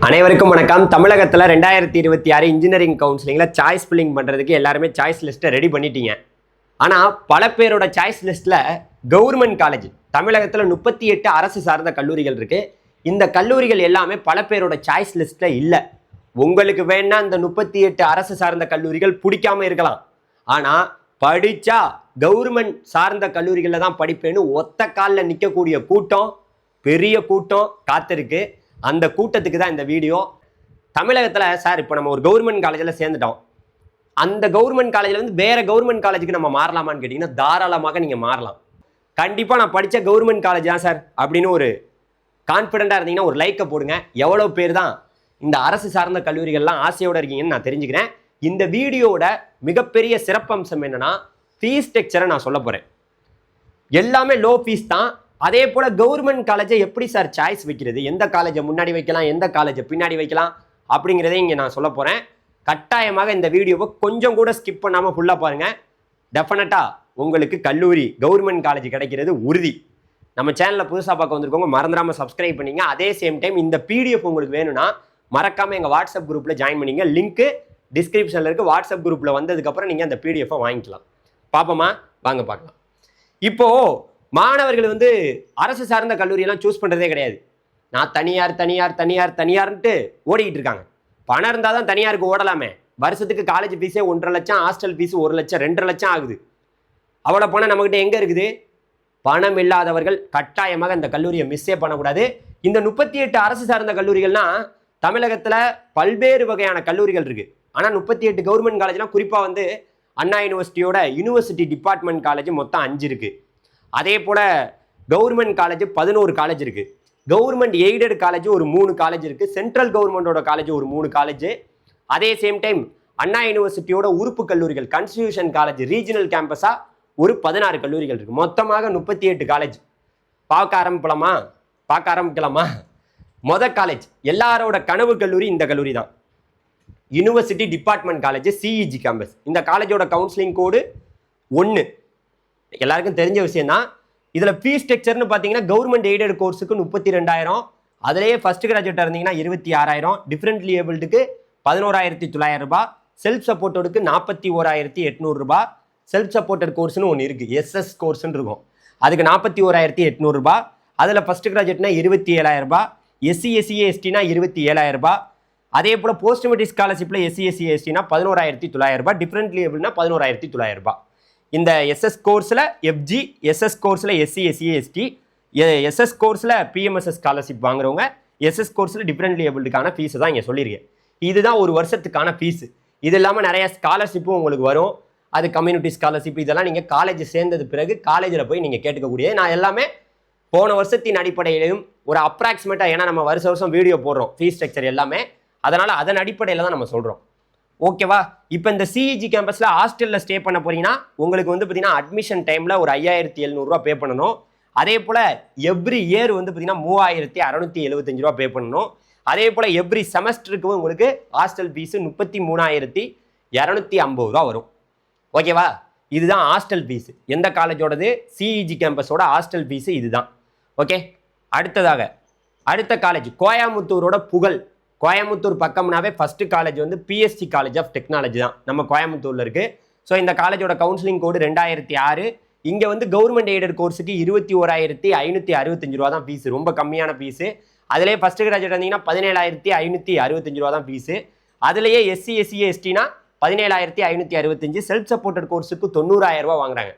அனைவருக்கும் வணக்கம். தமிழகத்தில் 2026 இன்ஜினியரிங் கவுன்சிலிங்கில் சாய்ஸ் ஃபில்லிங் பண்ணுறதுக்கு எல்லாருமே சாய்ஸ் லிஸ்ட்டை ரெடி பண்ணிட்டீங்க. ஆனால் பல பேரோட சாய்ஸ் லிஸ்ட்டில் கவர்மெண்ட் காலேஜ் தமிழகத்தில் 38 அரசு சார்ந்த கல்லூரிகள் இருக்குது. இந்த கல்லூரிகள் எல்லாமே பல பேரோட சாய்ஸ் லிஸ்ட்டில் இல்லை. உங்களுக்கு வேணா இந்த 38 அரசு சார்ந்த கல்லூரிகள் பிடிக்காம இருக்கலாம். ஆனால் படித்தா கவர்மெண்ட் சார்ந்த கல்லூரிகளில் தான் படிப்பேன்னு ஒத்த காலில் நிற்கக்கூடிய கூட்டம், பெரிய கூட்டம் காத்திருக்கு. அந்த கூட்டத்துக்கு தான் இந்த வீடியோ. தமிழகத்தில் சார் இப்போ நம்ம ஒரு கவர்மெண்ட் காலேஜில் சேர்ந்துட்டோம், அந்த கவர்மெண்ட் காலேஜில் வந்து வேறு கவர்மெண்ட் காலேஜுக்கு நம்ம மாறலாமான்னு கேட்டிங்கன்னா தாராளமாக நீங்கள் மாறலாம். கண்டிப்பாக நான் படித்த கவர்மெண்ட் காலேஜ் தான் சார் அப்படின்னு ஒரு கான்ஃபிடென்ட்டாக இருந்தீங்கன்னா ஒரு லைக்கை போடுங்க. எவ்வளோ பேர் தான் இந்த அரசு சார்ந்த கல்லூரிகள்லாம் ஆசையோடு இருக்கீங்கன்னு நான் தெரிஞ்சுக்கிறேன். இந்த வீடியோவோட மிகப்பெரிய சிறப்பம்சம் என்னென்னா ஃபீஸ் ஸ்ட்ரக்சரை நான் சொல்ல போகிறேன். எல்லாமே லோ ஃபீஸ் தான். அதே போல் கவர்மெண்ட் காலேஜை எப்படி சார் சாய்ஸ் வைக்கிறது, எந்த காலேஜை முன்னாடி வைக்கலாம், எந்த காலேஜை பின்னாடி வைக்கலாம் அப்படிங்கிறதே இங்கே நான் சொல்ல போகிறேன். கட்டாயமாக இந்த வீடியோவை கொஞ்சம் கூட ஸ்கிப் பண்ணாமல் ஃபுல்லாக பாருங்கள். டெஃபினட்டாக உங்களுக்கு கல்லூரி கவர்மெண்ட் காலேஜ் கிடைக்கிறது உறுதி. நம்ம சேனலில் புதுசாக பார்க்க வந்திருக்கவங்க மறந்துடாமல் சப்ஸ்கிரைப் பண்ணிங்க. அதே சேம் டைம் இந்த பிடிஎஃப் உங்களுக்கு வேணும்னா மறக்காமல் எங்கள் வாட்ஸ்அப் குரூப்பில் ஜாயின் பண்ணிங்க. லிங்க்கு டிஸ்கிரிப்ஷனில் இருக்குது. வாட்ஸ்அப் குரூப்பில் வந்ததுக்கப்புறம் நீங்கள் அந்த பிடிஎஃபை வாங்கிக்கலாம். பார்ப்போமா, வாங்க பார்க்கலாம். இப்போது மாணவர்கள் வந்து அரசு சார்ந்த கல்லூரியெல்லாம் சூஸ் பண்ணுறதே கிடையாது. நான் தனியார்ன்ட்டு ஓடிக்கிட்டு இருக்காங்க. பணம் இருந்தால் தான் தனியாருக்கு ஓடலாமே. வருஷத்துக்கு காலேஜ் ஃபீஸே 1.5 லட்சம், ஹாஸ்டல் ஃபீஸு 1 லட்சம், 2.5 லட்சம் ஆகுது. அவ்வளோ பணம் நம்மகிட்ட எங்கே இருக்குது? பணம் இல்லாதவர்கள் கட்டாயமாக இந்த கல்லூரியை மிஸ்ஸே பண்ணக்கூடாது. இந்த 38 அரசு சார்ந்த கல்லூரிகள்னால் தமிழகத்தில் பல்வேறு வகையான கல்லூரிகள் இருக்குது. ஆனால் 38 கவர்மெண்ட் காலேஜ்லாம் குறிப்பாக வந்து அண்ணா யூனிவர்சிட்டியோட யூனிவர்சிட்டி டிபார்ட்மெண்ட் காலேஜ் மொத்தம் 5 இருக்குது. அதே போல் கவர்மெண்ட் காலேஜ் 11 காலேஜ் இருக்குது. கவர்மெண்ட் எய்டட் காலேஜ் ஒரு 3 காலேஜ் இருக்குது. சென்ட்ரல் கவர்மெண்டோட காலேஜ் ஒரு 3 காலேஜ். அதே சேம் டைம் அண்ணா யூனிவர்சிட்டியோட உறுப்பு கல்லூரிகள் கான்ஸ்டிடியூஷன் காலேஜ் ரீஜனல் கேம்பஸாக ஒரு 16 கல்லூரிகள் இருக்குது. மொத்தமாக 38 காலேஜ். பார்க்க ஆரம்பிக்கலாமா? மொதல் காலேஜ், எல்லாரோட கனவு கல்லூரி இந்த கல்லூரி தான். University department college CEG campus. இந்த காலேஜோட கவுன்சிலிங் கோடு 1. எல்லாருக்கும் தெரிஞ்ச விஷயம் தான். இதில் ஃபீஸ் ஸ்ட்ரக்சர்னு பார்த்தீங்கன்னா கவர்மெண்ட் எய்டட் கோர்ஸுக்கு 32,000, அதிலேயே ஃபஸ்ட் கிராஜுவேட்டாக இருந்தீங்கன்னா 26,000, டிஃப்ரெண்ட்லி ஏபிள்டுக்கு 11,900 ரூபாய், செல்ஃப் சப்போர்ட்டோடுக்கு 41,800 ரூபாய். செல்ஃப் சப்போர்ட்டட் கோர்ஸ்னு ஒன்று இருக்குது, எஸ்எஸ் கோர்ஸ்ன்னு இருக்கும், அதுக்கு 41,800 ரூபாய். அதில் ஃபஸ்ட் கிராஜுவேட்னா 27,000 ரூபாய், எஸ்சி/எஸ்டினா 27,000 ரூபாய். அதே போல் போஸ்ட் மெட்ரிக் ஸ்காலர்ஷிப்பில் எஸ்சி/எஸ்டினா 11,900 ரூபாய், டிஃப்ரெண்ட்லி ஏபிள்னா 11,900 ரூபாய். இந்த எஸ்எஸ் கோர்ஸில் எஃப்ஜி, எஸ்எஸ் கோர்ஸில் எஸ்சி/எஸ்டி, எஸ்எஸ் கோர்ஸில் பிஎம்எஸ்எஸ் ஸ்காலர்ஷிப் வாங்குறவங்க, எஸ்எஸ் கோர்ஸில் டிஃப்ரெண்ட்லி ஏபிள்டுக்கான ஃபீஸு தான் இங்கே சொல்லியிருக்கேன். இதுதான் ஒரு வருஷத்துக்கான ஃபீஸு. இது இல்லாமல் நிறைய ஸ்காலர்ஷிப்பும் உங்களுக்கு வரும். அது கம்யூனிட்டி ஸ்காலர்ஷிப், இதெல்லாம் நீங்கள் காலேஜ் சேர்ந்தது பிறகு காலேஜில் போய் நீங்கள் கேட்டுக்கக்கூடியது. நான் எல்லாமே போன வருஷத்தின் அடிப்படையிலையும் ஒரு அப்ராக்சிமேட்டாக, ஏன்னா நம்ம வருஷம் வீடியோ போடுறோம் ஃபீஸ் ஸ்ட்ரக்சர் எல்லாமே, அதனால் அதன் அடிப்படையில் தான் நம்ம சொல்கிறோம். ஓகேவா? இப்போ இந்த சிஇஜி கேம்பஸில் ஹாஸ்டலில் ஸ்டே பண்ண போறீங்கன்னா உங்களுக்கு வந்து பார்த்தீங்கன்னா அட்மிஷன் டைமில் ஒரு 5,700 ரூபா பே பண்ணணும். அதே போல் எவ்ரி இயர் வந்து பார்த்தீங்கன்னா 3,675 ரூபா பே பண்ணணும். அதே போல் எவ்ரி செமஸ்டருக்கு உங்களுக்கு ஹாஸ்டல் ஃபீஸு 33,250 ரூபா வரும். ஓகேவா? இதுதான் ஹாஸ்டல் ஃபீஸு. எந்த காலேஜோடது? சிஇஜி கேம்பஸோட ஹாஸ்டல் ஃபீஸு இதுதான். ஓகே, அடுத்த காலேஜ் கோயம்புத்தூரோட புகழ். கோயம்புத்தூர் பக்கம்னாவே ஃபஸ்ட்டு காலேஜ் வந்து பிஎஸ்சி காலேஜ் ஆஃப் டெக்னாலஜி தான், நம்ம கோயம்புத்தூரில் இருக்குது. ஸோ இந்த காலேஜோட கவுன்சிலிங் கோடு 2006. இங்கே வந்து கவர்மெண்ட் எய்டட் கோர்ஸுக்கு 21,565 ரூபா தான் ஃபீஸு, ரொம்ப கம்மியான ஃபீஸு. அதிலே ஃபஸ்ட்டு கிராஜுவேட் வந்தீங்கன்னா 17,565 ரூபா தான் ஃபீஸு. அதுலேயே எஸ்சி/எஸ்டினா 17,565. செல்ஃப் சப்போர்ட்டட் கோர்ஸுக்கு 90,000 ரூபா வாங்குறாங்க.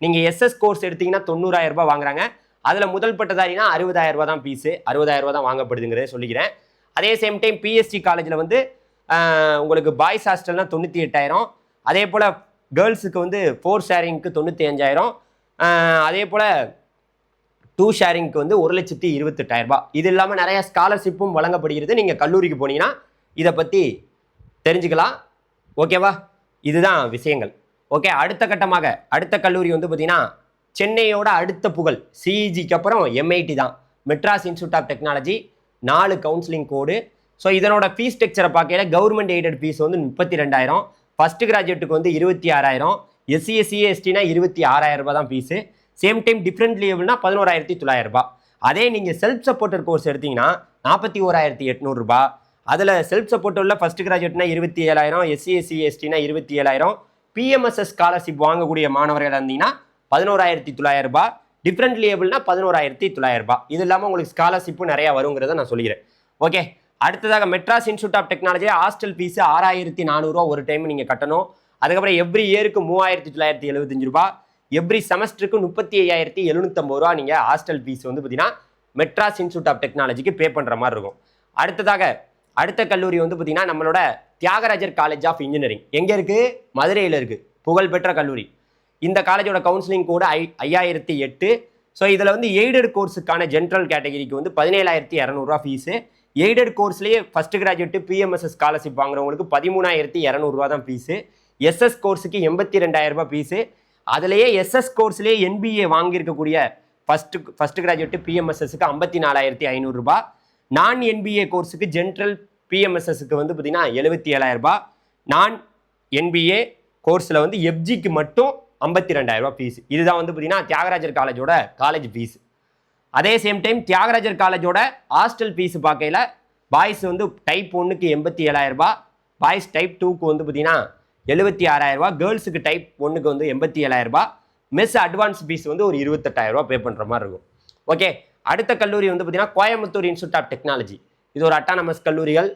நீங்கள் எஸ்எஸ் கோர்ஸ் எடுத்தீங்கன்னா 90,000 ரூபா வாங்குறாங்க. அதில் முதல் பட்டதாரினா 60,000 ரூபா தான் ஃபீஸு, 60,000 ரூபா தான் வாங்கப்படுதுங்கிறத சொல்லிக்கிறேன். அதே சேம் டைம் பிஎஸ்சி காலேஜில் வந்து உங்களுக்கு பாய்ஸ் ஹாஸ்டல்னா 98,000. அதே போல் கேர்ள்ஸுக்கு வந்து 4 ஷேரிங்க்கு 95,000. அதே போல் 2 ஷேரிங்க்கு வந்து 1,28,000 ரூபாய். இது இல்லாமல் நிறைய ஸ்காலர்ஷிப்பும் வழங்கப்படுகிறது. நீங்கள் கல்லூரிக்கு போனீங்கன்னா இதை பற்றி தெரிஞ்சுக்கலாம். ஓகேவா? இதுதான் விஷயங்கள். ஓகே, அடுத்த கட்டமாக அடுத்த கல்லூரி வந்து பார்த்தீங்கன்னா சென்னையோட அடுத்த புகழ், சிஇஜிக்கு அப்புறம் எம்ஐடி தான், Madras institute of technology. 4 counselling code. So இதனோட ஃபீஸ் ஸ்ட்ரக்சரை பார்க்கல கவர்மெண்ட் எய்டட் ஃபீஸ் வந்து 32,000, ஃபஸ்ட்டு கிராஜுவேட்டுக்கு வந்து 26,000, எஸ்சி/எஸ்டினா 26,000 ரூபா தான் ஃபீஸு. சேம் டைம் டிஃப்ரெண்ட் லீவ்னா 11,900 ரூபாய். அதே நீங்கள் செல்ஃப் சப்போர்ட்டட் கோர்ஸ் எடுத்தீங்கன்னா 41,800 ரூபாய். அதில் செல்ஃப் சப்போர்ட் உள்ள ஃபர்ஸ்ட் கிராஜுவேட்னா 27,000, எஸ்சி எஸ்சி எஸ்டினா 27,000, பிஎம்எஸ்எஸ் ஸ்காலர்ஷிப் வாங்கக்கூடிய மாணவர்கள் இருந்தீங்கன்னா 11,900 ரூபாய், டிஃப்ரெண்ட் லேபிள்னா 11,900 ரூபாய். இது இல்லாமல் உங்களுக்கு ஸ்காலர்ஷிப்பும் நிறையா வருங்கிறத நான் சொல்லிக்கிறேன். ஓகே, அடுத்ததாக Madras institute of technology hostel fees 6,400 ரூபா ஒரு டைம் நீங்கள் கட்டணும். அதுக்கப்புறம் எவ்ரி இயருக்கு 3,975 ரூபாய், எவ்ரி செமஸ்டருக்கு 35,750 ரூபா நீங்கள் ஹாஸ்டல் ஃபீஸ் வந்து பார்த்தீங்கன்னா மெட்ராஸ் இன்ஸ்டியூட் ஆஃப் டெக்னாலஜிக்கு பே பண்ணுற மாதிரி இருக்கும். அடுத்ததாக அடுத்த கல்லூரி வந்து பார்த்தீங்கன்னா நம்மளோட தியாகராஜர் காலேஜ் ஆஃப் இன்ஜினியரிங் எங்கே இருக்குது? மதுரையில் இருக்குது, புகழ்பெற்ற கல்லூரி. இந்த காலேஜோட கவுன்சிலிங் கூட 5,008. ஸோ இதில் வந்து எய்டட் கோர்ஸுக்கான ஜென்ரல் கேட்டகரிக்கு வந்து 17,200 ரூபா ஃபீஸு. எய்டட் கோர்ஸ்லேயே ஃபர்ஸ்ட் கிராஜுவேட் பிஎம்எஸ்எஸ் ஸ்காலர்ஷிப் வாங்குறவங்களுக்கு 13,200 ரூபா தான் ஃபீஸு. எஸ்எஸ் கோர்ஸுக்கு 82,000 ரூபாய் ஃபீஸு. அதுலேயே எஸ்எஸ் கோர்ஸ்லேயே என்பிஏ வாங்கியிருக்கக்கூடிய ஃபர்ஸ்ட் கிராஜுவேட் பிஎம்எஸ்எஸ்க்கு 54,500 ரூபாய். நான் என்பிஏ கோர்ஸுக்கு ஜென்ரல் பிஎம்எஸ்எஸ்க்கு வந்து பார்த்தீங்கன்னா 77,000 ரூபாய். நான் என்பிஏ கோர்ஸில் வந்து எஃப்ஜிக்கு மட்டும் 52,000 ரூபாய் ஃபீஸ். இதுதான் வந்து பார்த்தீங்கன்னா தியாகராஜர் காலேஜோட காலேஜ் ஃபீஸ். அதே சேம் டைம் தியாகராஜர் காலேஜோட ஹாஸ்டல் ஃபீஸ் பார்க்கையில் பாய்ஸ் வந்து டைப் 1க்கு 87,000 ரூபாய், பாய்ஸ் டைப் 2க்கு வந்து பார்த்தீங்கன்னா 76,000 ரூபாய், கேர்ள்ஸுக்கு டைப் 1க்கு வந்து 87,000 ரூபாய். மெஸ் அட்வான்ஸ் ஃபீஸ் வந்து ஒரு 28,000 ரூபாய் பே பண்ணுற மாதிரி இருக்கும். ஓகே, அடுத்த கல்லூரி வந்து பார்த்தீங்கன்னா கோயம்புத்தூர் இன்ஸ்டியூட் ஆஃப் டெக்னாலஜி. இது ஒரு அட்டானமஸ் கல்லூரிகள்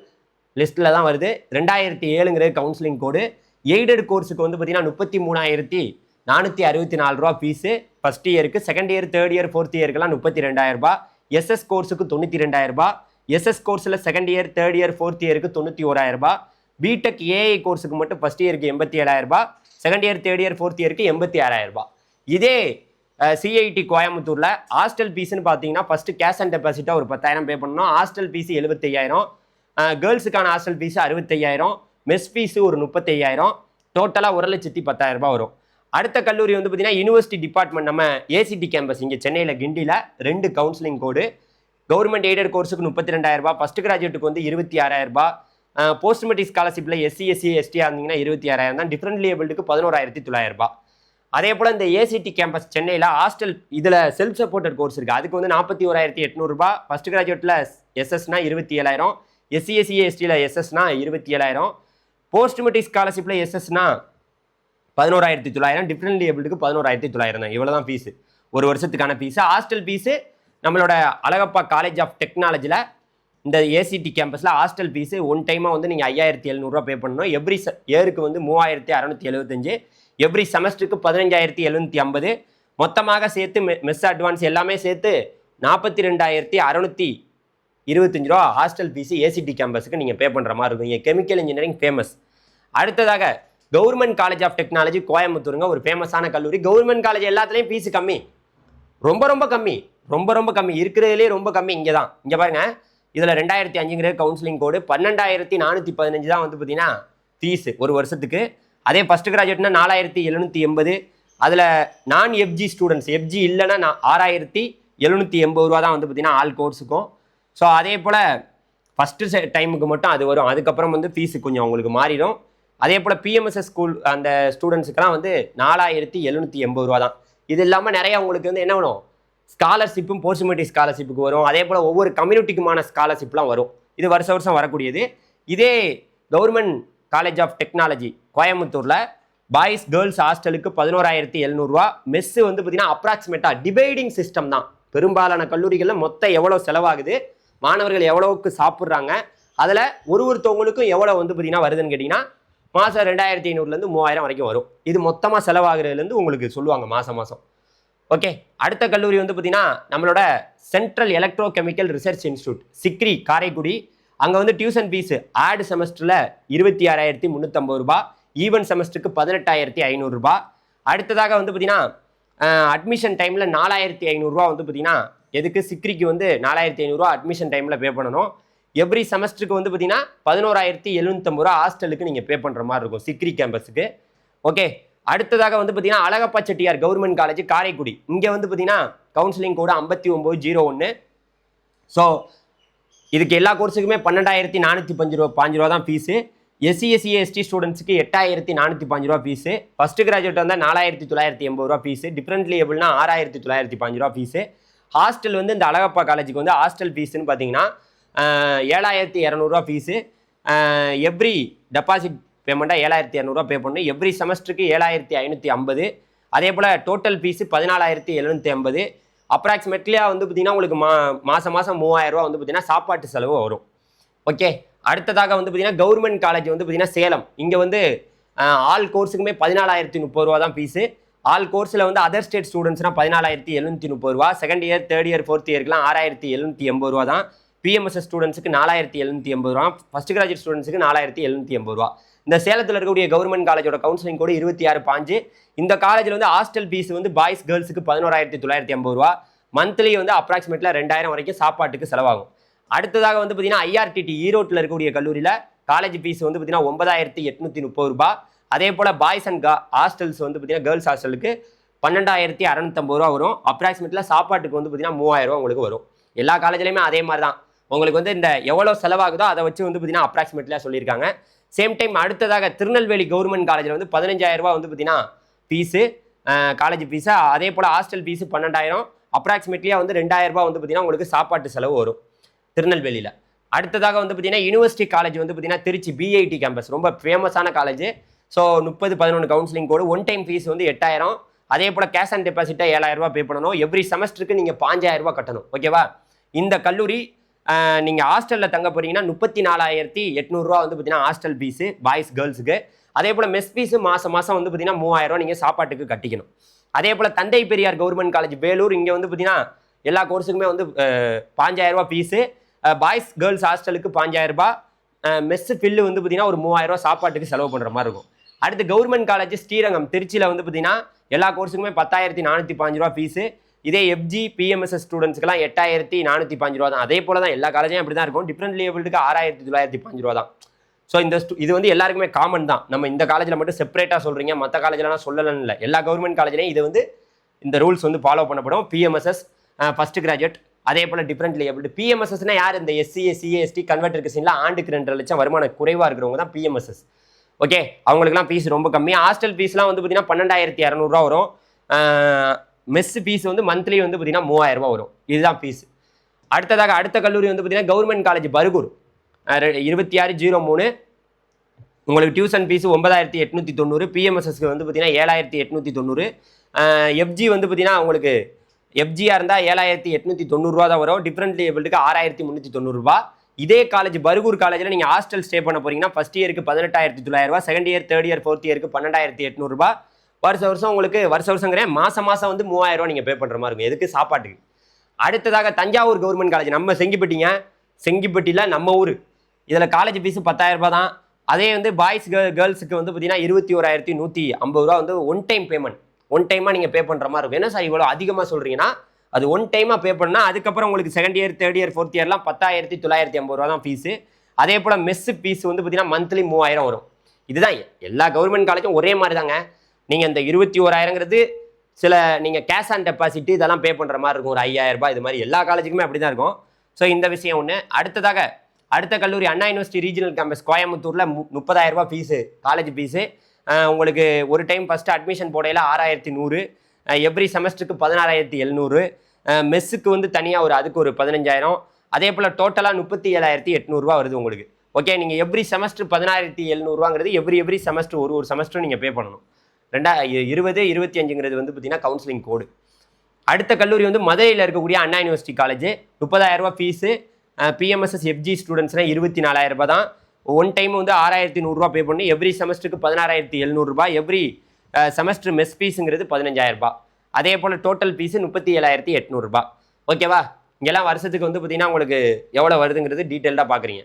லிஸ்ட்டில் தான் வருது. 2007 கவுன்சிலிங் கோடு. எய்டட் கோர்ஸுக்கு வந்து பார்த்தீங்கன்னா 33,464 ரூபா ஃபீஸு ஃபர்ஸ்ட் இயருக்கு. Second year, third year, fourth இயருக்கெல்லாம் 32,000 ரூபாய். எஸ்எஸ் கோர்ஸுக்கு 92,000 ரூபாய். எஸ்எஸ் கோர்ஸில் second year, third year, fourth இயருக்கு 91,000 ரூபாய். பிடெக் ஏஐ கோர்ஸுக்கு மட்டும் ஃபர்ஸ்ட் இயருக்கு 87,000 ரூபாய், second year, third year, fourth இயருக்கு 86,000 ரூபாய். இதே சிஐடி கோயம்புத்தூரில் ஹாஸ்டல் ஃபீஸ்ன்னு பார்த்தீங்கன்னா ஃபஸ்ட்டு கேஷ் அண்ட் டெபாசிட்டாக ஒரு 10,000 பே பண்ணணும். ஹாஸ்டல் ஃபீஸ் 75,000, கேர்ள்ஸுக்கான ஹாஸ்டல் ஃபீஸ் 65,000, மெஸ் ஃபீஸு ஒரு 35,000, டோட்டலாக 1,10,000 ரூபாய் வரும். அடுத்த கல்லூரி வந்து பார்த்தீங்கன்னா யூனிவர்சிட்டி டிபார்ட்மெண்ட் நம்ம ஏசிடி கேம்பஸ் இங்கே சென்னையில் கிண்டியில் 2 கவுன்சிலிங் கோடு. கவர்மெண்ட் எய்டட் கோர்ஸுக்கு 32,000 ரூபாய், ஃபர்ஸ்ட் கிராஜுவேட்டுக்கு வந்து 26,000 ரூபாய், போஸ்ட் மெட்ரிக் ஸ்காலர்ஷிப்பில் எஸ்சி எஸ்சி எஸ்டியாக இருந்தீங்கன்னா 26,000 தான், டிஃப்ரெண்ட் லேபிளுக்கு 11,900 ரூபாய். அதே போல் இந்த ஏசிடி கேம்பஸ் சென்னையில் ஹாஸ்டல் இதில் செல்ஃப் சப்போர்ட்டட் கோர்ஸ் இருக்குது, அதுக்கு வந்து 41,800 ரூபாய். ஃபர்ஸ்ட் கிராஜுவேட்டில் எஸ்எஸ்னா 27,000, எஸ்சி எஸ்சி எஸ்டியில் எஸ்எஸ்னா 27,000, போஸ்ட் மெட்ரிக் ஸ்காலர்ஷிப்பில் எஸ்எஸ்னா 11,900, டிஃப்ரெண்ட் லேபிளுக்கு 11,900 தான். இவ்வளோ தான் ஃபீஸு, ஒரு வருஷத்துக்கான ஃபீஸு. ஹாஸ்டல் ஃபீஸு நம்மளோட அழகப்பா காலேஜ் ஆஃப் டெக்னாலஜியில் இந்த ஏசிடி கேம்பஸில் ஹாஸ்டல் ஃபீஸு ஒன் டைமாக வந்து நீங்கள் 5,700 ரூபா பே பண்ணணும். எவ்ரி இயருக்கு வந்து 3,675, எவ்ரி செமஸ்டருக்கு 15,750, மொத்தமாக சேர்த்து மெஸ் அட்வான்ஸ் எல்லாமே சேர்த்து 42,625 ரூபா ஹாஸ்டல் ஃபீஸு ஏசிடி கேம்பஸுக்கு நீங்கள் பே பண்ணுற மாதிரி இருக்கும். இங்கே கெமிக்கல் இன்ஜினியரிங் ஃபேமஸ். அடுத்ததாக கவர்மெண்ட் காலேஜ் ஆஃப் டெக்னாலஜி கோயம்புத்தூருங்க, ஒரு ஃபேமஸான கல்லூரி. கவர்மெண்ட் காலேஜ் எல்லாத்துலேயும் ஃபீஸு கம்மி, ரொம்ப ரொம்ப கம்மி, ரொம்ப ரொம்ப கம்மி, இருக்கிறதுலே ரொம்ப கம்மி இங்கே தான். இங்கே பாருங்கள், இதில் 2005 கவுன்சிலிங் கோடு, 12,415 தான் வந்து பார்த்தீங்கன்னா ஃபீஸு ஒரு வருஷத்துக்கு. அதே ஃபஸ்ட் கிராஜுவேட்னா 4,780. அதில் நான் எஃப்ஜி ஸ்டூடெண்ட்ஸ், எஃப்ஜி இல்லைன்னா 6,780 ரூபா தான் வந்து பார்த்தீங்கன்னா ஆல் கோர்ஸுக்கும். ஸோ அதே போல் ஃபஸ்ட்டு டைமுக்கு மட்டும் அது வரும், அதுக்கப்புறம் வந்து ஃபீஸு கொஞ்சம் உங்களுக்கு மாறிடும். அதே போல் பிஎம்எஸ்எஸ் ஸ்கூல் அந்த ஸ்டூடெண்ட்ஸுக்கெல்லாம் வந்து 4,780 ரூபா தான். இது இல்லாமல் நிறையா உங்களுக்கு வந்து என்ன வரும், ஸ்காலர்ஷிப்பும் போஸ்ட் மெட்ரிக் ஸ்காலர்ஷிப்புக்கு வரும். அதே போல் ஒவ்வொரு கம்யூனிட்டிக்குமான ஸ்காலர்ஷிப்லாம் வரும். இது வருஷம் வரக்கூடியது. இதே கவர்மெண்ட் காலேஜ் ஆஃப் டெக்னாலஜி கோயம்புத்தூரில் பாய்ஸ் கேர்ள்ஸ் ஹாஸ்டலுக்கு 11,700 ரூபா. மெஸ்ஸு வந்து பார்த்தீங்கன்னா அப்ராக்சிமேட்டாக டிவைடிங் சிஸ்டம் தான். பெரும்பாலான கல்லூரிகளில் மொத்தம் எவ்வளோ செலவாகுது, மாணவர்கள் எவ்வளோவுக்கு சாப்பிட்றாங்க, அதில் ஒருத்தவங்களுக்கும் எவ்வளோ வந்து பார்த்தீங்கன்னா வருதுன்னு கேட்டிங்கன்னா மாதம் 2,500லேருந்து 3,000 வரைக்கும் வரும். இது மொத்தமாக செலவாகிறதுலேருந்து உங்களுக்கு சொல்லுவாங்க மாதம். ஓகே, அடுத்த கல்லூரி வந்து பார்த்தீங்கன்னா நம்மளோட central electro chemical research institute Sikri Karaikudi. அங்கே வந்து டியூஷன் ஃபீஸு ஆட் செமஸ்டரில் 26,350 ரூபா, ஈவன் செமஸ்டருக்கு 18,500 ரூபா. அடுத்ததாக வந்து பார்த்தீங்கன்னா அட்மிஷன் டைமில் 4,500 ரூபா வந்து பார்த்தீங்கன்னா எதுக்கு சிக்ரிக்கு வந்து 4,500 ரூபா அட்மிஷன் டைமில் பே பண்ணணும். எவ்ரி செமஸ்டருக்கு வந்து பார்த்தீங்கன்னா 11,750 ரூபா ஹாஸ்டலுக்கு நீங்கள் பே பண்ணுற மாதிரி இருக்கும் சிக்ரி கேம்பஸுக்கு. ஓகே, அடுத்ததாக வந்து பார்த்தீங்கன்னா அழகப்பா செட்டியார் கவர்மெண்ட் காலேஜ் காரைக்குடி. இங்கே வந்து பார்த்தீங்கன்னா கவுன்சிலிங் கோடு 5901. ஸோ இதுக்கு எல்லா கோர்ஸுக்குமே 12,405 ரூபா தான் ஃபீஸு. எஸ்சி எஸ்சி எஸ்டி ஸ்டூடெண்ட்ஸுக்கு 8,405 ரூபா ஃபீஸு. ஃபஸ்ட் கிராஜுவேட் வந்தால் 4,980 ரூபா ஃபீஸு. டிஃப்ரெண்ட் லேபிள்னா 6,905 ரூபா ஃபீஸு. ஹாஸ்டல் வந்து இந்த அழகப்பா காலேஜுக்கு வந்து ஹாஸ்டல் ஃபீஸுன்னு பார்த்தீங்கன்னா 7,200 ஃபீஸு. எவ்ரி டெபாசிட் பேமெண்ட்டாக 7,200 பே பண்ணணும். எவ்ரி செமஸ்டருக்கு 7,550. அதே போல் டோட்டல் ஃபீஸு 14,750. அப்ராக்சிமேட்லியாக வந்து பார்த்தீங்கன்னா உங்களுக்கு மாதம் 3,000 வந்து பார்த்தீங்கன்னா சாப்பாட்டு செலவு வரும். ஓகே, அடுத்ததாக வந்து பார்த்தீங்கன்னா கவர்மெண்ட் காலேஜ் வந்து பார்த்தீங்கன்னா சேலம். இங்கே வந்து ஆல் கோர்ஸுக்குமே 14,030 தான் ஃபீஸு. ஆல் கோர்ஸில் வந்து அதர் ஸ்டேட் ஸ்டூடெண்ட்ஸ்னால் 14,730. Second year, third year, fourth இயர்க்குலாம் 6,780 தான். பிஎம்எஸ்எஸ் ஸ்டூடெண்ட்ஸுக்கு 4,780. ஃபஸ்ட் கிராஜுவேட் ஸ்டூடெண்ட்ஸுக்கு 4,780. இந்த சேலத்தில் இருக்கக்கூடிய கவர்மெண்ட் காலேஜோட கவுன்சிலிங் கோடு 26 இந்த காலேஜில் வந்து ஹாஸ்டல் ஃபீஸ் வந்து பாய்ஸ் கேர்ள்ஸுக்கு 11,980. மந்த்லி வந்து அப்ராக்சிமேட்டில் 2,000 வரைக்கும் சாப்பாட்டுக்கு செலவாகும். அடுத்ததாக வந்து பார்த்தீங்கன்னா ஐஆர்டிடி ஈரோட்டில் இருக்கக்கூடிய கல்லூரியில் காலேஜ் ஃபீஸ் வந்து பார்த்தீங்கன்னா 9,830. அதே போல் பாய்ஸ் அண்ட் ஹாஸ்டல்ஸ் வந்து பார்த்தீங்கன்னா கேர்ள்ஸ் ஹாஸ்டலுக்கு 12,650 வரும். அப்ராக்சிமேட்டில் சாப்பாட்டுக்கு வந்து பார்த்தீங்கன்னா 3,000 உங்களுக்கு வரும். எல்லா காலேஜ்லையுமே அதே மாதிரி தான். உங்களுக்கு வந்து இந்த எவ்வளோ செலவாகுதோ அதை வச்சு வந்து பார்த்தீங்கன்னா அப்ராக்சிமேட்லியாக சொல்லியிருக்காங்க. சேம் டைம் அடுத்ததாக திருநெல்வேலி கவர்மெண்ட் காலேஜில் வந்து 15,000 வந்து பார்த்தீங்கன்னா ஃபீஸு, காலேஜ் ஃபீஸு. அதே போல் ஹாஸ்டல் ஃபீஸு 12,000. அப்ராக்சிமேட்லியாக வந்து 2,000 வந்து பார்த்தீங்கன்னா உங்களுக்கு சாப்பாட்டு செலவு வரும் திருநெல்வேலியில். அடுத்ததாக வந்து பார்த்தீங்கன்னா யூனிவர்சிட்டி காலேஜ் வந்து பார்த்தீங்கன்னா திருச்சி பிஐடி கேம்பஸ் ரொம்ப ஃபேமஸான காலேஜ். ஸோ 30-11 கவுன்சிலிங் கோடு. ஒன் டைம் ஃபீஸ் வந்து 8,000. அதே போல் கேஷ் அண்ட் டெபாசிட்டாக 7,000 பே பண்ணணும். எவ்ரி செமஸ்டருக்கு நீங்கள் 5,000 கட்டணும். ஓகேவா? இந்த கல்லூரி நீங்கள் ஹாஸ்டலில் தங்க போகிறீங்கன்னா 34,800 வந்து பார்த்தீங்கன்னா ஹாஸ்டல் ஃபீஸு பாய்ஸ் கேர்ள்ஸுக்கு. அதே போல் மெஸ் ஃபீஸு மாதம் வந்து பார்த்தீங்கன்னா 3,000 நீங்கள் சாப்பாட்டுக்கு கட்டிக்கணும். அதே போல் தந்தை பெரியார் கவர்மெண்ட் காலேஜ் வேலூர், இங்கே வந்து பார்த்தீங்கன்னா எல்லா கோர்ஸுக்குமே வந்து 5,000 ஃபீஸு. பாய்ஸ் கேர்ள்ஸ் ஹாஸ்டலுக்கு 5,000. மெஸ்ஸு ஃபில்லு வந்து பார்த்தீங்கன்னா ஒரு 3,000 சாப்பாட்டுக்கு செலவு பண்ணுற மாதிரி இருக்கும். அடுத்து கவர்மெண்ட் காலேஜ் ஸ்ரீரங்கம் திருச்சியில் வந்து பார்த்தீங்கன்னா எல்லா கோர்ஸுக்குமே 10,405 ஃபீஸு. இதே எஃப்ஜி பிஎம்எஸ்எஸ் ஸ்டூடெண்ட்ஸ்க்குலாம் 8,405 தான். அதே போல் தான் எல்லா காலேஜும் அப்படி தான் இருக்கும். டிஃப்ரெண்ட் லேபிளுக்கு 6,905 தான். ஸோ இது வந்து எல்லாருக்குமே காமன் தான். நம்ம இந்த காலேஜில் மட்டும் செப்பரேட்டாக சொல்கிறீங்க, மற்ற காலேஜ்லாம் சொல்லலன்னு இல்லை. எல்லா கவர்மெண்ட் காலேஜ்லையும் இது வந்து இந்த ரூல்ஸ் வந்து ஃபாலோ பண்ணப்படும். பிஎம்எஸ்எஸ் ஃபஸ்ட் கிராஜுவேட், அதே போல் டிஃப்ரெண்ட் லேபிள். பிஎம்எஸ்எஸ்னா யார்? இந்த எஸ்சிஏ சிஏஎஸ்டி கன்வெர்டர் கிறிஸ்டின்ல ஆண்டுக்கு 2 லட்சம் வருமானம் குறைவாக இருக்கிறவங்க தான் பிஎம்எஸ்எஸ். ஓகே, அவங்களுக்குலாம் ஃபீஸ் ரொம்ப கம்மி. ஹாஸ்டல் ஃபீஸ்லாம் வந்து பார்த்தீங்கன்னா 12,200 வரும். மெஸ் ஃபீஸ் வந்து மந்த்லி வந்து பார்த்தீங்கன்னா 3,000 வரும். இதுதான் ஃபீஸ். அடுத்ததாக அடுத்த கல்லூரி வந்து பார்த்தீங்கன்னா கவர்மெண்ட் காலேஜ் பர்கூர் 2603. உங்களுக்கு டியூஷன் ஃபீஸ் 9,890. பிஎம்எஸ்எஸ்க்கு வந்து பார்த்தீங்கன்னா 7,890. எஃப்ஜி வந்து பார்த்தீங்கன்னா உங்களுக்கு எஃப்ஜியாக இருந்தால் 7,890 தான் வரும். டிஃப்ரெண்ட் லேபிளுக்கு 6,390. இதே காலேஜ் பர்கூர் காலேஜில் நீங்கள் ஹாஸ்டல் ஸ்டே பண்ண போறீங்கன்னா ஃபஸ்ட் இயருக்கு 18,900. Second year, third year, fourth இயருக்கு 12,800. வருஷம் உங்களுக்கு வருஷங்கிறேன் மாதம் வந்து 3,000 நீங்கள் பே பண்ணுற மாதிரி இருக்கும். எதுக்கு? சாப்பாட்டுக்கு. அடுத்ததாக தஞ்சாவூர் கவர்மெண்ட் காலேஜ், நம்ம செங்கிப்பட்டியில் நம்ம ஊர். இதில் காலேஜ் ஃபீஸு 10,000 தான். அதே வந்து பாய்ஸ் கேர்ள்ஸுக்கு வந்து பார்த்தீங்கன்னா 21,150 வந்து ஒன் டைம் பேமெண்ட். ஒன் டைமாக நீங்கள் பே பண்ணுற மாதிரி இருக்கும். என்ன சார் இவ்வளோ அதிகமாக சொல்கிறீங்கன்னா, அது ஒன் டைமாக பே பண்ணால் அதுக்கப்புறம் உங்களுக்கு second year, third year, fourth இயர்லாம் 10,950 தான் ஃபீஸு. அதே போல் மெஸ்ஸு ஃபீஸ் வந்து பார்த்தீங்கன்னா மந்த்லி 3,000 வரும். இதுதான் எல்லா கவர்மெண்ட் காலேஜும் ஒரே மாதிரி தாங்க. நீங்கள் இந்த 21,000ங்கிறது சில நீங்கள் கேஷ் ஆன் டெபாசிட் இதெல்லாம் பே பண்ணுற மாதிரி இருக்கும். ஒரு 5,000 இது மாதிரி எல்லா காலேஜுக்குமே அப்படி தான் இருக்கும். ஸோ இந்த விஷயம் ஒன்று. அடுத்ததாக அடுத்த கல்லூரி அண்ணா யூனிவர்சிட்டி ரீஜனல் கேம்பஸ் கோயம்புத்தூரில் 30,000 ஃபீஸு காலேஜ் ஃபீஸு. உங்களுக்கு ஒரு டைம் ஃபஸ்ட்டு அட்மிஷன் போடையில் 6,100. எவ்ரி செமஸ்டருக்கு 16,700. மெஸ்ஸுக்கு வந்து தனியாக அதுக்கு ஒரு 15,000. அதே போல் டோட்டலாக 37,800 வருது உங்களுக்கு. ஓகே, நீங்கள் எவ்ரி செமஸ்டர் 16,700 எவ்ரி செமஸ்டர் ஒரு செமஸ்டர் நீங்கள் பே பண்ணணும். 2020, 25 வந்து பார்த்தீங்கன்னா கவுன்சிலிங் கோடு. அடுத்த கல்லூரி வந்து மதுரையில் இருக்கக்கூடிய Anna university college 30,000 fees. PMSS FG ஸ்டூடெண்ட்ஸ்னால் 24,000 தான். ஒன் டைம் வந்து 6,100 பே பண்ணி எவ்ரி செமஸ்டருக்கு 16,700. எவ்ரி செமஸ்டர் மெஸ் ஃபீஸுங்கிறது 15,000. அதே போல் டோட்டல் ஃபீஸு 37,800. ஓகேவா? இங்கெல்லாம் வருஷத்துக்கு வந்து பார்த்தீங்கன்னா உங்களுக்கு எவ்வளோ வருதுங்கிறது டீட்டெயில்டாக பார்க்குறீங்க.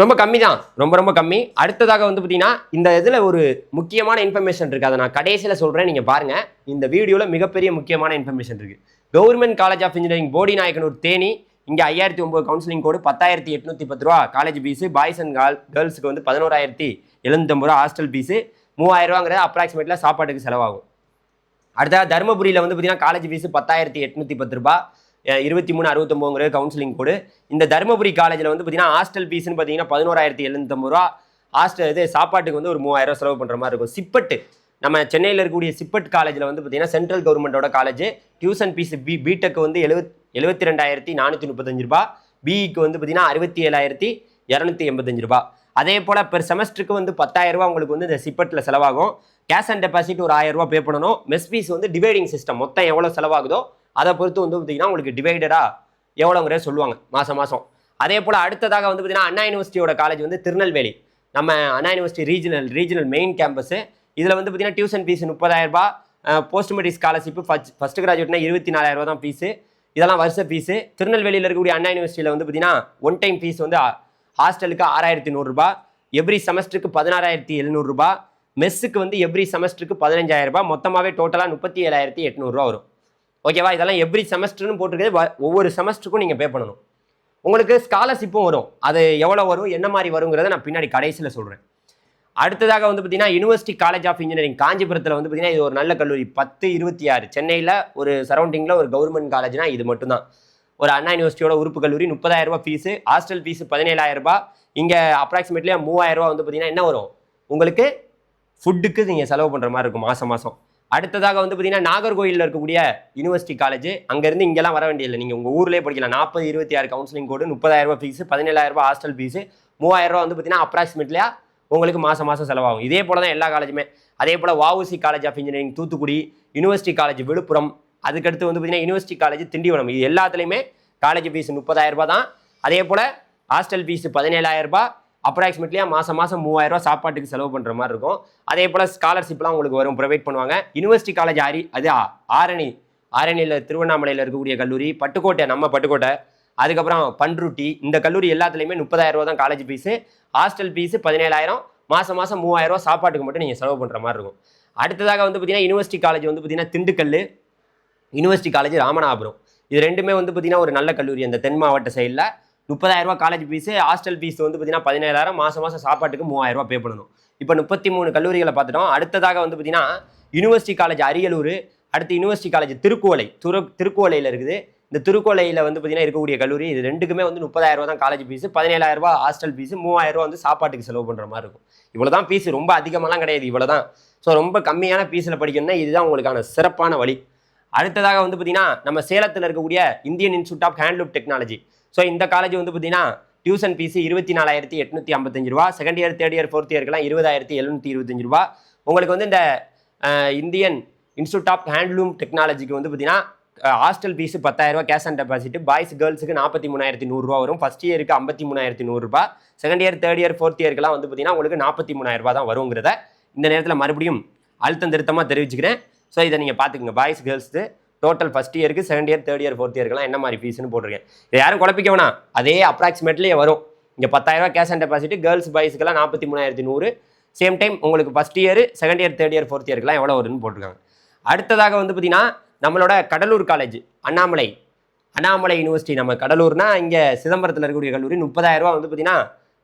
ரொம்ப கம்மி தான், ரொம்ப கம்மி. அடுத்ததாக வந்து பார்த்தீங்கன்னா இந்த இதில் ஒரு முக்கியமான இன்ஃபர்மேஷன் இருக்குது. அதை நான் கடைசியில் சொல்கிறேன், நீங்கள் பாருங்கள். இந்த வீடியோவில் மிகப்பெரிய முக்கியமான இன்ஃபர்மேஷன் இருக்குது. Government college of engineering Bodinayakanur Theni, இங்கே 5,009 counselling code, 10,810 college fees. Boys and கேர்ள்ஸுக்கு வந்து 11,750 ஹாஸ்டல் ஃபீஸு. 3,000 அப்ராக்சிமேட்டில் சாப்பாட்டுக்கு செலவாகும். அடுத்ததாக தருமபுரியில் வந்து பார்த்தீங்கன்னா காலேஜ் ஃபீஸு 10,810. 2369 கவுன்சிலிங் கோடு. இந்த தருமபுரி காலேஜில் வந்து பார்த்தீங்கன்னா ஹாஸ்டல் ஃபீஸ்னு பார்த்தீங்கன்னா 11,750. ஹாஸ்டல் இது சாப்பாட்டுக்கு வந்து ஒரு 3,000 செலவு பண்ணுற மாதிரி இருக்கும். சிப்பட்டு, நம்ம சென்னையில் இருக்கக்கூடிய சிப்பட் காலேஜில் வந்து பார்த்தீங்கன்னா சென்ட்ரல் கவர்மெண்ட்டோட காலேஜ். டியூஷன் ஃபீஸ் பிடெக் வந்து 72,435. பிஇக்கு வந்து பார்த்தீங்கன்னா 67,285 ரூபா. அதே போல் பெர் செமஸ்டருக்கு வந்து 10,000 ரூபா உங்களுக்கு வந்து இந்த சிப்பெட்டில் செலவாகும். கேஷ் அண்ட் டெபாசிட் ஒரு 1000 ரூபா பே பண்ணணும். மெஸ் ஃபீஸ் வந்து டிவைடிங் சிஸ்டம், மொத்தம் எவ்வளோ செலவாகுதோ அதை பொறுத்து வந்து பார்த்தீங்கன்னா உங்களுக்கு டிவைடடாக எவ்வளோங்கிறத சொல்லுவாங்க மாதம் மாதம். அதே போல் அடுத்ததாக வந்து பார்த்தீங்கன்னா அண்ணா யூனிவர்சிட்டியோட காலேஜ் வந்து திருநெல்வேலி, நம்ம அண்ணா யூனிவர்சிட்டி ரீஜனல் மெயின் கேம்பஸ். இதில் வந்து பார்த்தீங்கன்னா டியூஷன் ஃபீஸ் 30,000 ரூபா, போஸ்ட் மெட்ரிக் ஸ்காலர்ஷிப் ஃபர்ஸ்ட் கிராஜுவேட்னா 24,000 ரூபா தான் ஃபீஸு. இதெல்லாம் வருஷ ஃபீஸு. திருநெல்வேலியில் இருக்கக்கூடிய அண்ணா யூனிவர்சிட்டியில் வந்து பார்த்தீங்கன்னா ஒன் டைம் ஃபீஸ் வந்து ஹாஸ்டலுக்கு 6,100 ரூபா, எவ்ரி செமஸ்டருக்கு 16,700 ரூபா, மெஸ்ஸுக்கு வந்து எவ்ரி செமஸ்டருக்கு 15,000 ரூபா, மொத்தமாகவே டோட்டலாக 37,800 ரூபா வரும். ஓகேவா? இதெல்லாம் எவ்ரி செமஸ்டர்னு போட்டிருக்கிறது. ஒவ்வொரு செமஸ்டருக்கும் நீங்கள் பே பண்ணணும். உங்களுக்கு ஸ்காலர்ஷிப்பும் வரும். அது எவ்வளோ வரும், என்ன மாதிரி வருங்கிறத நான் பின்னாடி கடைசியில் சொல்கிறேன். அடுத்ததாக வந்து பார்த்தீங்கன்னா யூனிவர்சிட்டி காலேஜ் ஆஃப் இன்ஜினியரிங் காஞ்சிபுரத்தில் வந்து பார்த்தீங்கன்னா இது ஒரு நல்ல கல்லூரி. 1026 சென்னையில் ஒரு சரௌண்டிங்கில் ஒரு கவர்மெண்ட் காலேஜ்னா இது மட்டும்தான். ஒரு அண்ணா யூனிவர்சிட்டியோட உறுப்பு கல்லூரி. 30,000 ரூபா ஃபீஸு, ஹாஸ்டல் ஃபீஸு 17,000 ரூபா. இங்கே அப்ராக்சிமேட்லி 3,000 ரூபா வந்து பார்த்தீங்கன்னா என்ன வரும் உங்களுக்கு, ஃபுட்டுக்கு நீங்கள் செலவு பண்ணுற மாதிரி இருக்கும் மாதம் மாதம். அடுத்ததாக வந்து பார்த்தீங்கன்னா நாகர்கோயிலில் இருக்கக்கூடிய யூனிவர்சிட்டி காலேஜ். அங்கேருந்து இங்கெல்லாம் வர வேண்டியதில்லை, நீங்கள் உங்கள் ஊர்லேயே படிக்கலாம். 4026 கவுன்சிலிங் கோடு, 30,000 ரூபா ஃபீஸு, 17,000 ரூபா ஹாஸ்டல் ஃபீஸு, 3,000 ரூபா வந்து பார்த்தீங்கன்னா அப்ராக்சிமேட்லியாக உங்களுக்கு மாதம் மாதம் செலவாகும். இதே போல் தான் எல்லா காலேஜுமே. அதே போல் VOC college of engineering Thoothukudi, university college Viluppuram, அதுக்கடுத்து வந்து பார்த்தீங்கன்னா யூனிவர்சிட்டி காலேஜ் திண்டிவனம். இது எல்லாத்துலேயுமே காலேஜ் ஃபீஸ் 30,000 ரூபா தான். அதே போல் ஹாஸ்டல் ஃபீஸ் 17,000 ரூபா, அப்ராக்சிமேட்லியாக மாதம் 3,000 ரூபா சாப்பாட்டுக்கு செலவு பண்ணுற மாதிரி இருக்கும். அதே போல் ஸ்காலர்ஷிப்லாம் உங்களுக்கு வரும், ப்ரொவைட் பண்ணுவாங்க. யூனிவர்சிட்டி காலேஜ் அது ஆரணியில் திருவண்ணாமலையில் இருக்கக்கூடிய கல்லூரி, பட்டுக்கோட்டை நம்ம பட்டுக்கோட்டை, அதுக்கப்புறம் பண்ருட்டி, இந்த கல்லூரி எல்லாத்துலேயுமே 30,000 ரூபா தான் காலேஜ் ஃபீஸு. ஹாஸ்டல் ஃபீஸு 17,000, மாதம் 3,000 ரூபா சாப்பாட்டுக்கு மட்டும் நீங்கள் செலவு பண்ணுற மாதிரி இருக்கும். அடுத்ததாக வந்து பார்த்தீங்கன்னா யூனிவர்சிட்டி காலேஜ் வந்து பார்த்தீங்கன்னா திண்டுக்கல், யூனிவர்சிட்டி காலேஜ் ராமநாதபுரம். இது ரெண்டுமே வந்து பார்த்தீங்கன்னா ஒரு நல்ல கல்லூரி. அந்த தென் மாவட்ட சைடில் 30,000 ரூபா காலேஜ் ஃபீஸு, ஹாஸ்டல் ஃபீஸ் வந்து பார்த்தீங்கன்னா 17,000, மாதம் சாப்பாட்டுக்கு 3,000 ரூபா பே பண்ணணும். இப்போ 33 கல்லூரிகளை பார்த்துட்டோம். அடுத்ததாக வந்து பார்த்தீங்கன்னா யூனிவர்சிட்டி காலேஜ் அரியலூர், அடுத்து யூனிவர்சிட்டி காலேஜ் திருக்குவளையில் இருக்குது. இந்த திருக்கோலையில் வந்து பார்த்தீங்கன்னா இருக்கக்கூடிய கல்லூரி. இது ரெண்டுக்குமே வந்து 30,000 ரூபா தான் காலேஜ் ஃபீஸு, 17,000 ரூபா ஹாஸ்டல் ஃபீஸு, 3,000 ரூபா வந்து சாப்பாட்டுக்கு செலவு பண்ணுற மாதிரி இருக்கும். இவ்வளோ தான் ஃபீஸ், ரொம்ப அதிகமாகலாம் கிடையாது, இவ்வளோ தான். ஸோ ரொம்ப கம்மியான ஃபீஸில் படிக்கணும்னா இதுதான் உங்களுக்கான சிறப்பான வழி. அடுத்ததாக வந்து பார்த்தீங்கன்னா நம்ம சேலத்தில் இருக்கக்கூடிய Indian institute of handloom technology. So இந்த காலேஜ் வந்து பார்த்தீங்கன்னா டியூஷன் ஃபீஸு 24,855 ரூபா, second year third year fourth இயர்க்கெல்லாம் 20,725 ரூபா. உங்களுக்கு வந்து இந்த இந்தியன் இன்ஸ்டியூட் ஆஃப் ஹேண்ட்லூம் டெக்னாலஜிக்கு வந்து பார்த்தீங்கன்னா ஹாஸ்டல் ஃபீஸு 10,000 ரூபா கேஷ் அண்ட் டெபாசிட், பாய்ஸ் கேர்ள்ஸுக்கு 43,100 ரூபா வரும். ஃபர்ஸ்ட் இயருக்கு 53,100 ரூபா, second year third year fourth இயர்க்கெல்லாம் வந்து பார்த்தீங்கன்னா உங்களுக்கு 43,000 ரூபா தான் வருங்கிறத இந்த நேரத்தில் மறுபடியும் அழுத்தம் திருத்தமாக தெரிவிச்சுக்கிறேன். ஸோ இதை நீங்கள் பார்த்துக்குங்க. பாய்ஸ் கேர்ள்ஸு டோட்டல் ஃபர்ஸ்ட் இயருக்கு, second year third year fourth இயர்க்கெல்லாம் என்ன மாதிரி ஃபீஸ்னு போட்டிருக்கேன். இதை யாரும் குழப்பிக்க வேணாம், அதே அப்ராக்சிமேட்லேயே வரும். இங்கே 10,000 ரூபா கேஷ் அண்ட் டெபாசிட், கேர்ள்ஸ் பாய்ஸுக்கெல்லாம் 43,100. சேம் டைம் உங்களுக்கு first year, second year third year fourth இயர்க்கெல்லாம் எவ்வளோ வருதுன்னு போட்டிருக்காங்க. அடுத்ததாக வந்து பார்த்தீங்கன்னா நம்மளோட கடலூர் காலேஜ் அண்ணாமலை யூனிவர்சிட்டி. நம்ம கடலூர்னா இங்கே சிதம்பரத்தில் இருக்கக்கூடிய கல்லூரி. 30,000 ரூபா வந்து பார்த்தீங்கன்னா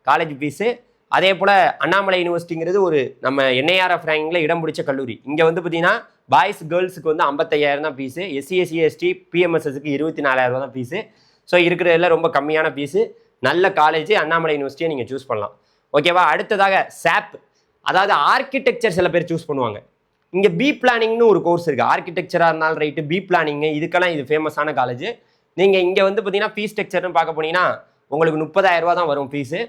காலேஜ் ஃபீஸு. அதே போல் அண்ணாமலை யூனிவர்சிட்டிங்கிறது ஒரு நம்ம NIRF ரேங்கிங்கில் இடம் பிடிச்ச கல்லூரி. இங்கே வந்து பார்த்தீங்கன்னா பாய்ஸ் கேர்ள்ஸுக்கு வந்து 55,000 தான் ஃபீஸு, SC SC ST PMSSக்கு 24,000 ரூபா தான் ஃபீஸு. ஸோ இருக்கிறதுல ரொம்ப கம்மியான ஃபீஸு. நல்ல காலேஜ் அண்ணாமலை யூனிவர்சிட்டியை நீங்கள் சூஸ் பண்ணலாம். ஓகேவா? அடுத்ததாக SAP, அதாவது ஆர்கிடெக்சர் சில பேர் சூஸ் பண்ணுவாங்க. இங்கே பி பிளானிங்னு ஒரு கோர்ஸ் இருக்குது. ஆர்கிடெக்சராக இருந்தாலும் ரைட்டு, பி பிளானிங்கு, இதுக்கெல்லாம் இது ஃபேமஸான காலேஜ். நீங்கள் இங்கே வந்து பார்த்தீங்கன்னா ஃபீஸ் ஸ்ட்ரக்சர்னு பார்க்க போனீங்கன்னா உங்களுக்கு 30,000 ரூபா தான் வரும் ஃபீஸு.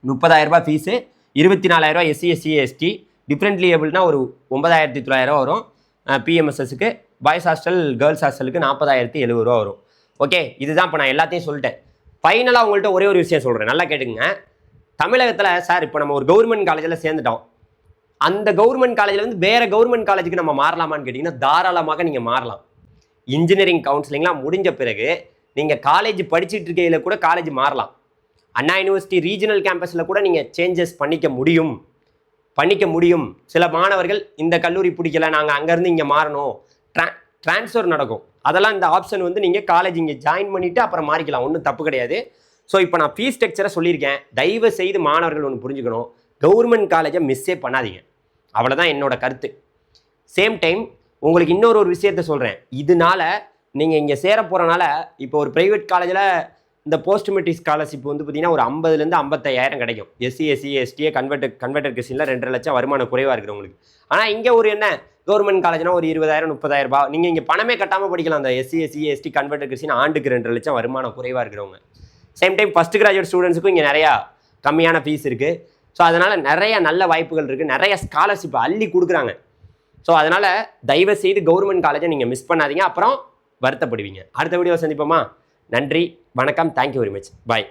30,000 ரூபா ஃபீஸு, 24,000 ரூபா SC SC ST, டிஃப்ரெண்ட்லி ஏபிள்னா ஒரு 9,900 ரூபா வரும். PMSSக்கு, பாய்ஸ் ஹாஸ்டல் கேர்ள்ஸ் ஹாஸ்டலுக்கு 40,070 ரூபா வரும். ஓகே, இதுதான் இப்போ நான் எல்லாத்தையும் சொல்லிட்டேன். ஃபைனலாக உங்கள்கிட்ட ஒரே ஒரு விஷயம் சொல்கிறேன், நல்லா கேட்டுங்க. தமிழகத்தில் சார் இப்போ நம்ம ஒரு கவர்மெண்ட் காலேஜில் சேர்ந்துட்டோம், அந்த கவர்மெண்ட் காலேஜில் வந்து வேறு கவர்மெண்ட் காலேஜுக்கு நம்ம மாறலாமான்னு கேட்டிங்கன்னா தாராளமாக நீங்கள் மாறலாம். இன்ஜினியரிங் கவுன்சிலிங்லாம் முடிஞ்ச பிறகு நீங்கள் காலேஜ் படிச்சுட்டு இருக்கையில் கூட காலேஜ் மாறலாம். அண்ணா யூனிவர்சிட்டி ரீஜனல் கேம்பஸில் கூட நீங்கள் சேஞ்சஸ் பண்ணிக்க முடியும். சில மாணவர்கள் இந்த கல்லூரி பிடிக்கல, நாங்கள் அங்கேருந்து இங்கே மாறணும், ட்ரான்ஸ்ஃபர் நடக்கும். அதெல்லாம் இந்த ஆப்ஷன் வந்து நீங்கள் காலேஜ் இங்கே ஜாயின் பண்ணிவிட்டு அப்புறம் மாறிக்கலாம், ஒன்றும் தப்பு கிடையாது. ஸோ இப்போ நான் ஃபீஸ் ஸ்ட்ரக்சரை சொல்லியிருக்கேன். தயவு செய்து மாணவர்கள் ஒன்று புரிஞ்சுக்கணும், கவர்மெண்ட் காலேஜை மிஸ்ஸே பண்ணாதீங்க. அவ்வளோதான் என்னோட கருத்து. சேம் டைம் உங்களுக்கு இன்னொரு விஷயத்த சொல்கிறேன். இதனால நீங்கள் இங்கே சேர போகிறனால இப்போ ஒரு ப்ரைவேட் காலேஜில் இந்த போஸ்ட் மெட்ரிக் ஸ்காலர்ஷிப் வந்து பார்த்தீங்கன்னா ஒரு 50,000 55,000 கிடைக்கும். SC SC ST கன்வெர்டர் கிறிஸ்டினில் 2 லட்சம் வருமானம் குறைவாக இருக்கிறவங்களுக்கு. ஆனால் இங்கே ஒரு என்ன கவர்மெண்ட் காலேஜ்னா ஒரு 20,000 30,000 ரூபாய் நீங்கள் இங்கே பணமே கட்டாமல் படிக்கலாம். அந்த SC SC ST converter Christian ஆண்டுக்கு 2 லட்சம் வருமானம் குறைவாக இருக்கிறவங்க. சேம் டைம் ஃபஸ்ட் கிராஜுவேட் ஸ்டூடெண்ட்ஸுக்கும் இங்கே நிறையா கம்மியான ஃபீஸ் இருக்குது. ஸோ அதனால் நிறைய நல்ல வாய்ப்புகள் இருக்குது, நிறைய ஸ்காலர்ஷிப் அள்ளி கொடுக்குறாங்க. ஸோ அதனால் தயவுசெய்து கவர்மெண்ட் காலேஜை நீங்கள் மிஸ் பண்ணாதீங்க, அப்புறம் வருத்தப்படுவீங்க. அடுத்த வீடியோ சந்திப்போமா? நன்றி, வணக்கம், தேங்க்யூ வெரி மச், பாய்.